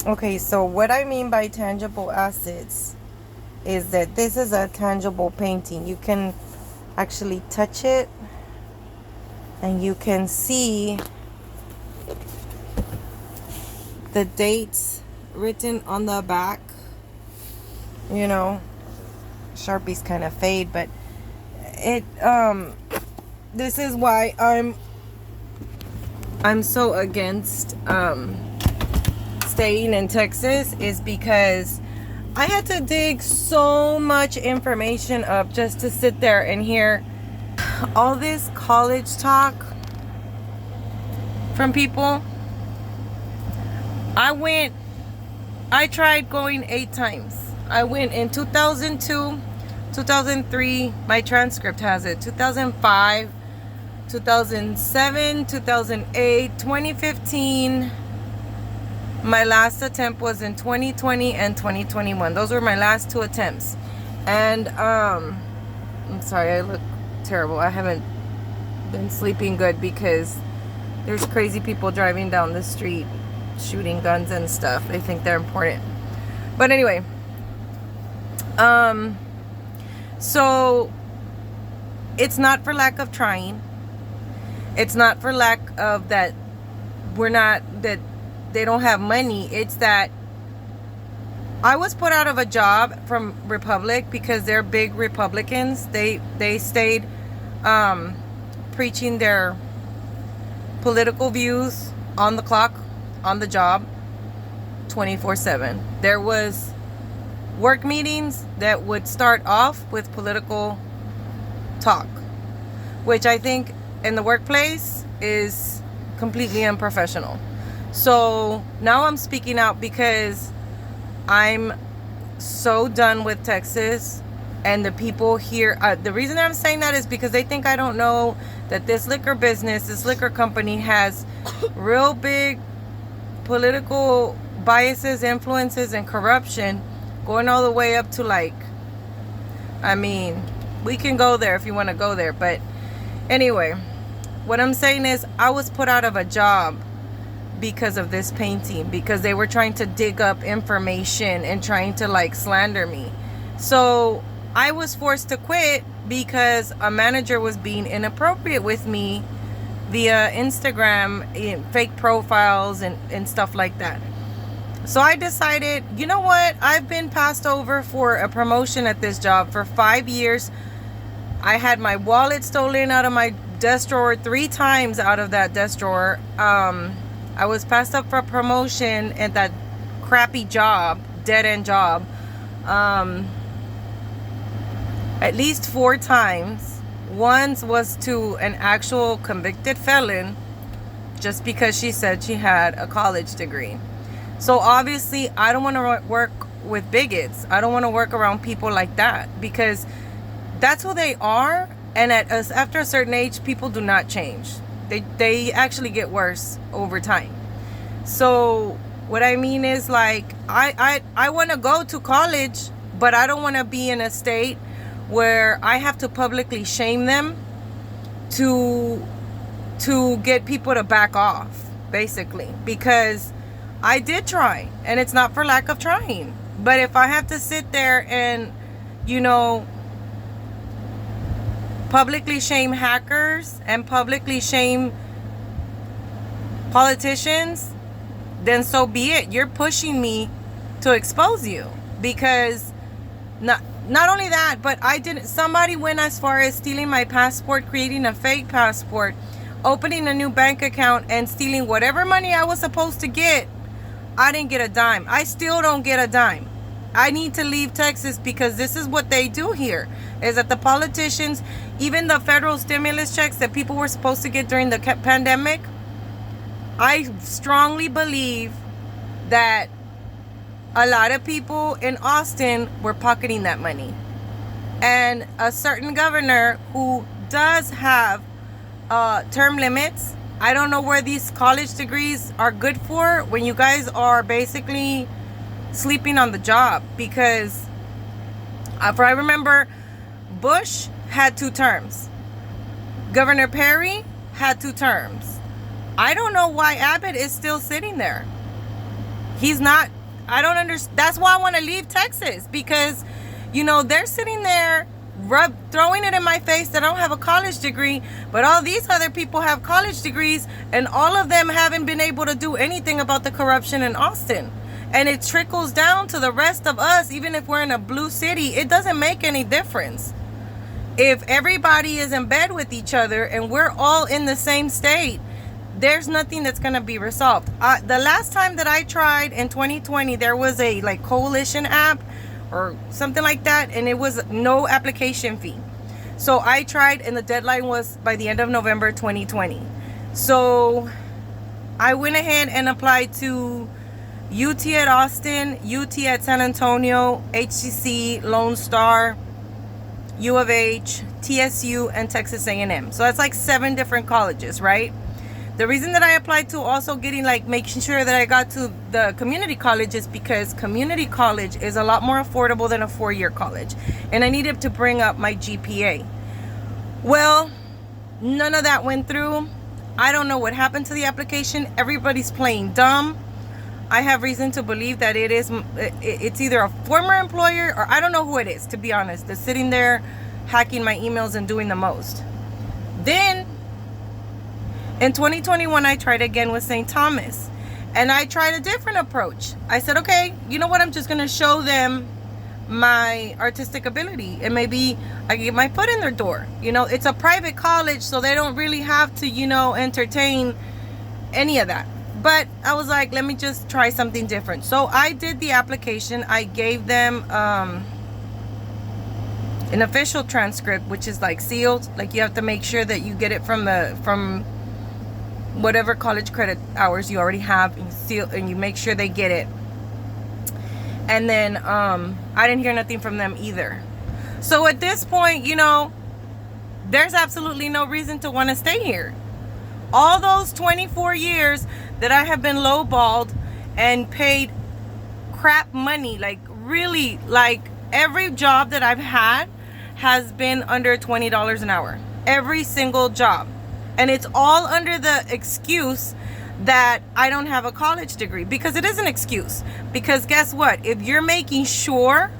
Okay, so what I mean by tangible assets is that this is a tangible painting. You can actually touch it and you can see the dates written on the back. You know, Sharpies kind of fade, but it this is why I'm so against staying in Texas, is because I had to dig so much information up just to sit there and hear all this college talk from people. I tried going 8 times. I went in 2002, 2003, my transcript has it, 2005, 2007, 2008, 2015. My last attempt was in 2020 and 2021. Those were my last 2 attempts. And I'm sorry, I look terrible. I haven't been sleeping good because there's crazy people driving down the street shooting guns and stuff. They think they're important. But anyway, so it's not for lack of trying. It's not for lack of that that they don't have money. It's that I was put out of a job from Republic because they're big Republicans. They stayed preaching their political views on the clock, on the job, 24/7. There was work meetings that would start off with political talk, which I think in the workplace is completely unprofessional. So now I'm speaking out because I'm so done with Texas and the people here. The reason I'm saying that is because they think I don't know that this liquor business, this liquor company has real big political biases, influences, and corruption going all the way up to, like, I mean, we can go there if you want to go there. But anyway, what I'm saying is I was put out of a job because of this painting, because they were trying to dig up information and trying to, like, slander me. So I was forced to quit because a manager was being inappropriate with me via Instagram, fake profiles and stuff like that. So I decided, you know what? I've been passed over for a promotion at this job for 5 years. I had my wallet stolen out of my desk drawer 3 times out of that desk drawer. I was passed up for a promotion at that crappy job, dead-end job, at least 4 times. Once was to an actual convicted felon just because she said she had a college degree. So obviously I don't want to work with bigots. I don't want to work around people like that because that's who they are. And after a certain age, people do not change. They actually get worse over time. So what I mean is, like, I want to go to college, but I don't want to be in a state where I have to publicly shame them to get people to back off, basically, because I did try, and it's not for lack of trying. But if I have to sit there and, you know, publicly shame hackers and publicly shame politicians, then so be it. You're pushing me to expose you, because not only that, but somebody went as far as stealing my passport, creating a fake passport, opening a new bank account, and stealing whatever money I was supposed to get. I didn't get a dime. I still don't get a dime. I need to leave Texas because this is what they do here, is that the politicians, even the federal stimulus checks that people were supposed to get during the pandemic, I strongly believe that a lot of people in Austin were pocketing that money. And a certain governor who does have term limits. I don't know where these college degrees are good for when you guys are basically sleeping on the job. Because if I remember, Bush had 2 terms. Governor Perry had 2 terms. I don't know why Abbott is still sitting there. He's not. I don't understand. That's why I want to leave Texas, because, you know, they're sitting there throwing it in my face that I don't have a college degree, but all these other people have college degrees, and all of them haven't been able to do anything about the corruption in Austin. And it trickles down to the rest of us. Even if we're in a blue city, it doesn't make any difference. If everybody is in bed with each other and we're all in the same state, there's nothing that's going to be resolved. The last time that I tried in 2020, there was a like coalition app or something like that, and it was no application fee. So I tried, and the deadline was by the end of November 2020. So I went ahead and applied to UT at Austin, UT at San Antonio, HCC, Lone Star, U of H, TSU, and Texas A&M. So that's like 7 different colleges, right? The reason that I applied to also getting like making sure that I got to the community college is because community college is a lot more affordable than a 4-year college. And I needed to bring up my GPA. Well, none of that went through. I don't know what happened to the application. Everybody's playing dumb. I have reason to believe that it's either a former employer, or I don't know who it is, to be honest. They're sitting there hacking my emails and doing the most. Then in 2021, I tried again with St. Thomas, and I tried a different approach. I said, okay, you know what? I'm just going to show them my artistic ability, and maybe I can get my foot in their door. You know, it's a private college, so they don't really have to, you know, entertain any of that. But I was like, let me just try something different. So I did the application. I gave them an official transcript, which is like sealed. Like you have to make sure that you get it from whatever college credit hours you already have, and seal, and you make sure they get it. And then I didn't hear nothing from them either. So at this point, you know, there's absolutely no reason to want to stay here. All those 24 years that I have been lowballed and paid crap money, like really, like every job that I've had has been under $20 an hour. Every single job. And it's all under the excuse that I don't have a college degree, because it is an excuse. Because guess what? If you're making sure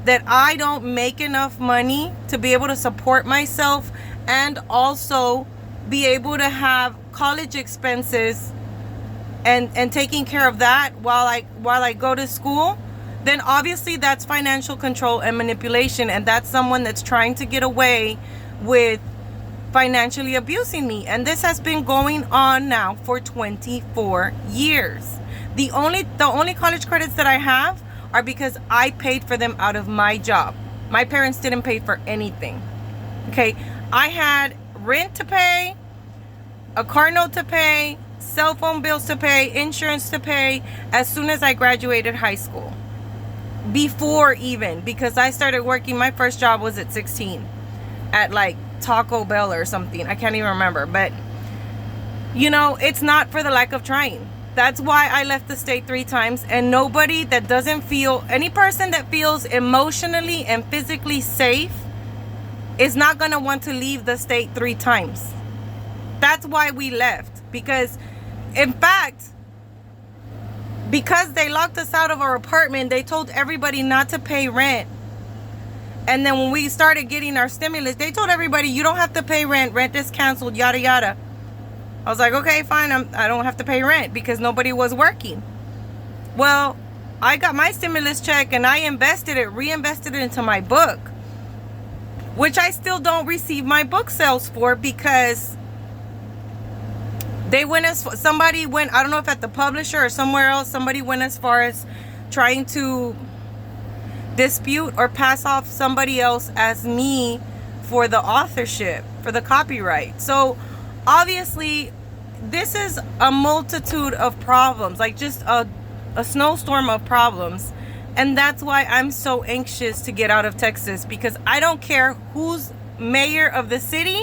that I don't make enough money to be able to support myself and also be able to have college expenses and taking care of that while I go to school, then obviously that's financial control and manipulation, and that's someone that's trying to get away with financially abusing me. And this has been going on now for 24 years. The only college credits that I have are because I paid for them out of my job. My parents didn't pay for anything. Okay, I had rent to pay, a car note to pay, cell phone bills to pay, insurance to pay as soon as I graduated high school. Before even, because I started working, my first job was at 16 at like Taco Bell or something. I can't even remember. But, you know, it's not for the lack of trying. That's why I left the state 3 times. And nobody that doesn't feel, any person that feels emotionally and physically safe is not going to want to leave the state 3 times. That's why we left. Because, in fact, because they locked us out of our apartment, they told everybody not to pay rent. And then when we started getting our stimulus, they told everybody, you don't have to pay rent. Rent is canceled, yada, yada. I was like, okay, fine. I don't have to pay rent because nobody was working. Well, I got my stimulus check and I reinvested it into my book, which I still don't receive my book sales for, because they went somebody went, I don't know if at the publisher or somewhere else, somebody went as far as trying to dispute or pass off somebody else as me for the authorship, for the copyright. So obviously this is a multitude of problems, like just a snowstorm of problems. And that's why I'm so anxious to get out of Texas, because I don't care who's mayor of the city.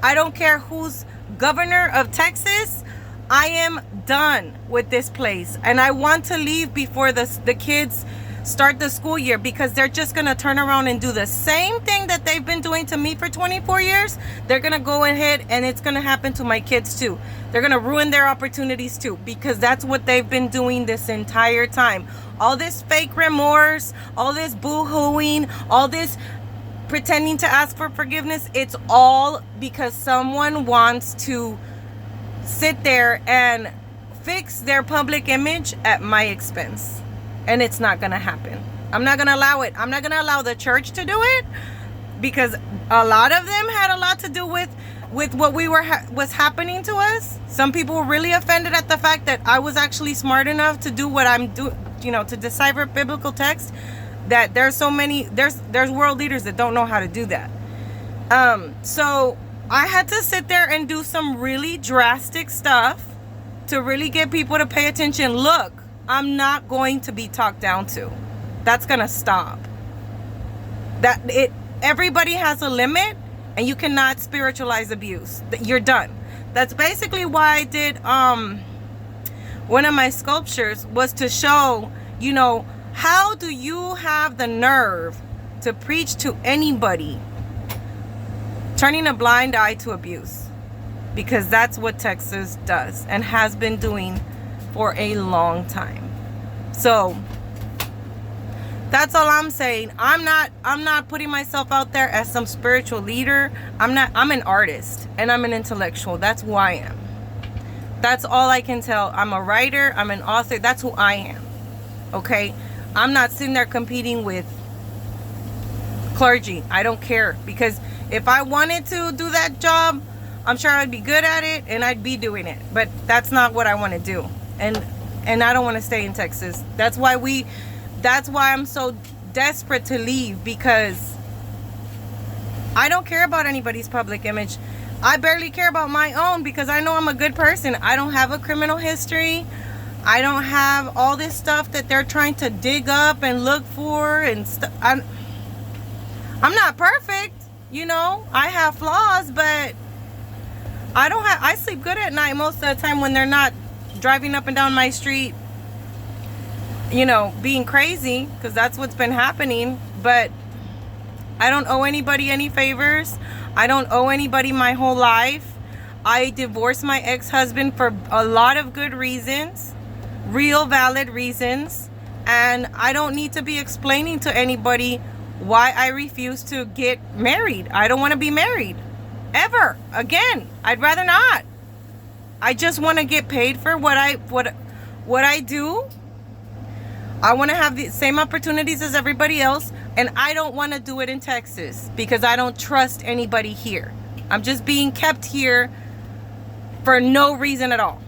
I don't care who's governor of Texas. I am done with this place, and I want to leave before the kids start the school year, because they're just going to turn around and do the same thing that they've been doing to me for 24 years. They're going to go ahead and it's going to happen to my kids too. They're going to ruin their opportunities too, because that's what they've been doing this entire time. All this fake remorse, all this boo-hooing, all this pretending to ask for forgiveness, it's all because someone wants to sit there and fix their public image at my expense. And it's not gonna happen. I'm not gonna allow it. I'm not gonna allow the church to do it, because a lot of them had a lot to do with what was happening to us. Some people were really offended at the fact that I was actually smart enough to do what I'm doing, to decipher biblical text. That there's so many, there's world leaders that don't know how to do that. So I had to sit there and do some really drastic stuff to really get people to pay attention. Look, I'm not going to be talked down to. That's gonna stop. Everybody has a limit, and you cannot spiritualize abuse. You're done. That's basically why I did one of my sculptures, was to show, how do you have the nerve to preach to anybody turning a blind eye to abuse? Because that's what Texas does and has been doing for a long time. So that's all I'm saying. I'm not putting myself out there as some spiritual leader. I'm an artist and I'm an intellectual. That's who I am. That's all I can tell. I'm a writer, I'm an author. That's who I am. Okay? I'm not sitting there competing with clergy. I don't care, because if I wanted to do that job, I'm sure I'd be good at it and I'd be doing it. But that's not what I want to do. And I don't want to stay in Texas. That's why I'm so desperate to leave, because I don't care about anybody's public image. I barely care about my own, because I know I'm a good person. I don't have a criminal history. I don't have all this stuff that they're trying to dig up and look for and stuff. I'm not perfect, I have flaws, but I sleep good at night most of the time when they're not driving up and down my street, being crazy, because that's what's been happening. But I don't owe anybody any favors. I don't owe anybody my whole life. I divorced my ex-husband for a lot of good reasons, real valid reasons, and I don't need to be explaining to anybody why I refuse to get married. I don't want to be married ever again. I'd rather not. I just want to get paid for what I do. I want to have the same opportunities as everybody else, and I don't want to do it in Texas because I don't trust anybody here. I'm just being kept here for no reason at all,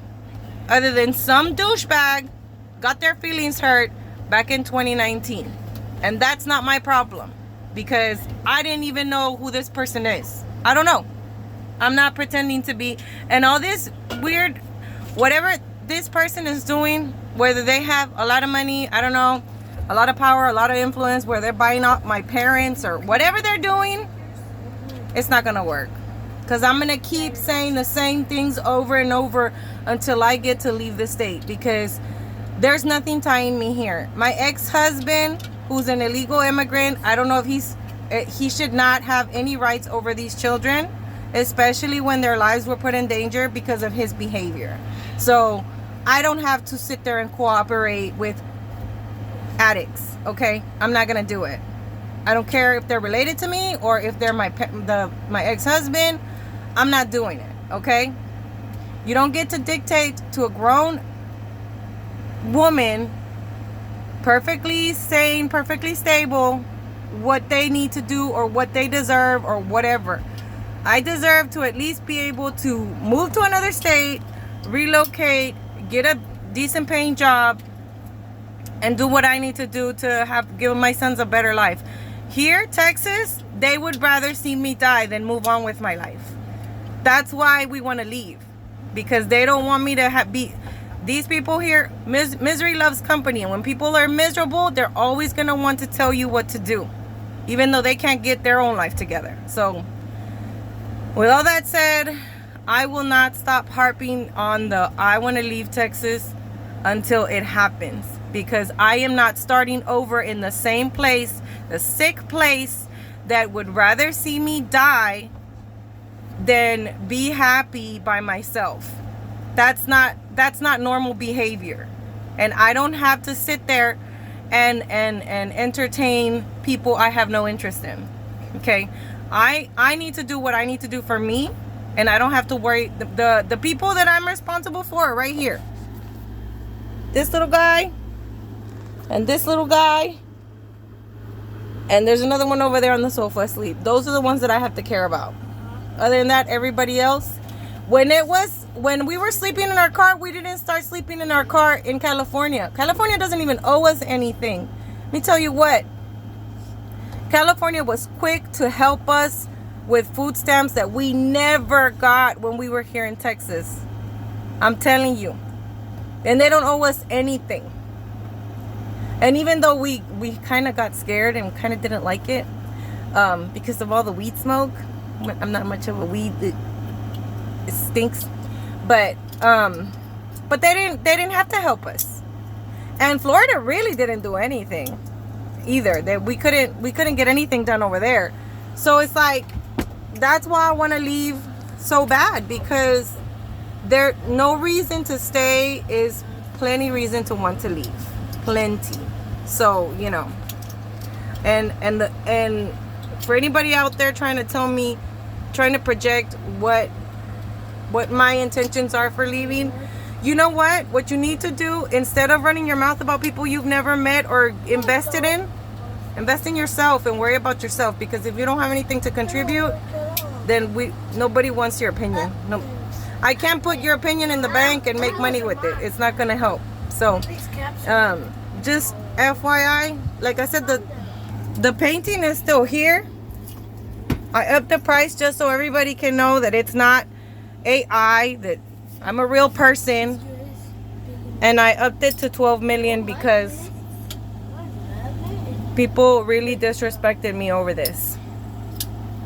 other than some douchebag got their feelings hurt back in 2019. And that's not my problem, because I didn't even know who this person is. I don't know. I'm not pretending to be. And all this weird, whatever this person is doing, whether they have a lot of money, I don't know, a lot of power, a lot of influence, where they're buying off my parents or whatever they're doing, it's not going to work. Because I'm going to keep saying the same things over and over until I get to leave the state, because there's nothing tying me here. My ex-husband, who's an illegal immigrant, I don't know if he should not have any rights over these children, especially when their lives were put in danger because of his behavior. So I don't have to sit there and cooperate with addicts, okay? I'm not going to do it. I don't care if they're related to me or if they're my ex-husband. I'm not doing it, okay? You don't get to dictate to a grown woman, perfectly sane, perfectly stable, what they need to do or what they deserve or whatever. I deserve to at least be able to move to another state, relocate, get a decent paying job, and do what I need to do to give my sons a better life. Here, Texas, they would rather see me die than move on with my life. That's why we want to leave, because they don't want me to be. These people here, misery loves company. And when people are miserable, they're always going to want to tell you what to do, even though they can't get their own life together. So with all that said, I will not stop harping on I want to leave Texas until it happens. because I am not starting over in the same place, the sick place that would rather see me die than be happy by myself. That's not normal behavior. And I don't have to sit there and entertain people I have no interest in. Okay? I need to do what I need to do for me, and I don't have to worry. The people that I'm responsible for are right here. This little guy and this little guy, and there's another one over there on the sofa asleep. Those are the ones that I have to care about. Other than that, everybody else. When we were sleeping in our car, we didn't start sleeping in our car in California. California doesn't even owe us anything. Let me tell you what. California was quick to help us with food stamps that we never got when we were here in Texas. I'm telling you. And they don't owe us anything. And even though we kind of got scared and kind of didn't like it because of all the weed smoke. I'm not much of a weed. It stinks. But they didn't have to help us. And Florida really didn't do anything either. That we couldn't get anything done over there. So it's like, that's why I want to leave so bad, because there no reason to stay is plenty reason to want to leave. Plenty. So, you know. And for anybody out there trying to project what my intentions are for leaving, you know what you need to do, instead of running your mouth about people you've never met or invested in, invest in yourself and worry about yourself. Because if you don't have anything to contribute, then nobody wants your opinion. No, I can't put your opinion in the bank and make money with it. It's not gonna help. So just FYI, like I said, the painting is still here. I upped the price just so everybody can know that it's not AI, that I'm a real person. And I upped it to 12 million because people really disrespected me over this.